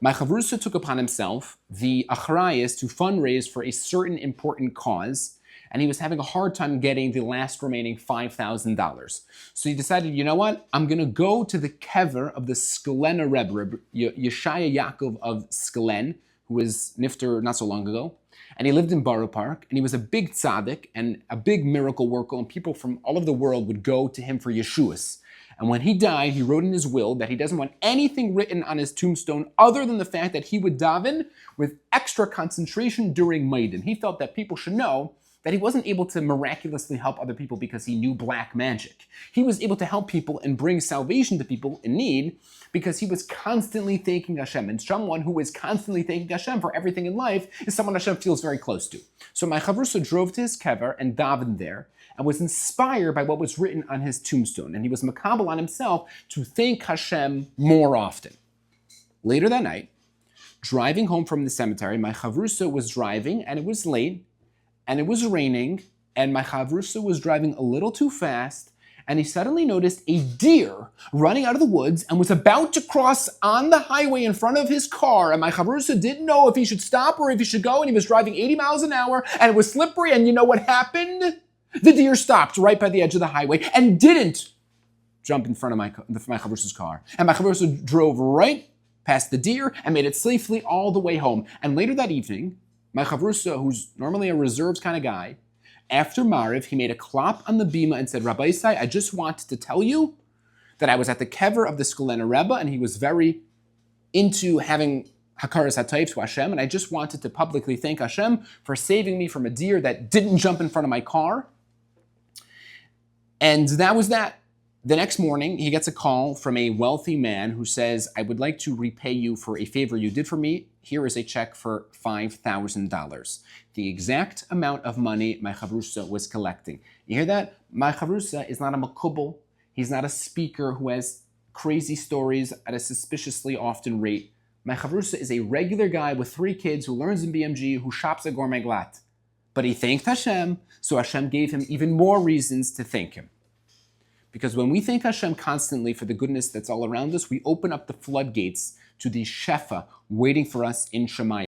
My chavrusa took upon himself the achrayas to fundraise for a certain important cause, and he was having a hard time getting the last remaining $5,000. So he decided, you know what? I'm going to go to the kever of the Skelener Rebbe, Yeshaya Yaakov of Skelen, who was nifter not so long ago. And he lived in Borough Park, and he was a big tzaddik and a big miracle worker, and people from all over the world would go to him for Yeshuas. And when he died, he wrote in his will that he doesn't want anything written on his tombstone other than the fact that he would daven with extra concentration during Maiden. He felt that people should know that he wasn't able to miraculously help other people because he knew black magic. He was able to help people and bring salvation to people in need because he was constantly thanking Hashem. And someone who is constantly thanking Hashem for everything in life is someone Hashem feels very close to. So my chavrusa drove to his kever and davened there, and was inspired by what was written on his tombstone. And he was makabel on himself to thank Hashem more often. Later that night, driving home from the cemetery, my chavrusa was driving, and it was late, and it was raining, and my chavrusa was driving a little too fast, and he suddenly noticed a deer running out of the woods and was about to cross on the highway in front of his car, and my chavrusa didn't know if he should stop or if he should go, and he was driving 80 miles an hour, and it was slippery, and you know what happened? The deer stopped right by the edge of the highway and didn't jump in front of my chavrusa's car. And my chavrusa drove right past the deer and made it safely all the way home. And later that evening, my chavrusa, who's normally a reserves kind of guy, after Mariv, he made a klop on the bima and said, Rabbi Isai, I just wanted to tell you that I was at the kever of the Skelener Rebbe, and he was very into having hakaras hatayv to Hashem, and I just wanted to publicly thank Hashem for saving me from a deer that didn't jump in front of my car. And that was that. The next morning, he gets a call from a wealthy man who says, I would like to repay you for a favor you did for me. Here is a check for $5,000. The exact amount of money my chavrusa was collecting. You hear that? My chavrusa is not a makubal. He's not a speaker who has crazy stories at a suspiciously often rate. My chavrusa is a regular guy with 3 kids who learns in BMG, who shops at Gourmet Glatt. But he thanked Hashem, so Hashem gave him even more reasons to thank him. Because when we thank Hashem constantly for the goodness that's all around us, we open up the floodgates to the shefa waiting for us in Shemayim.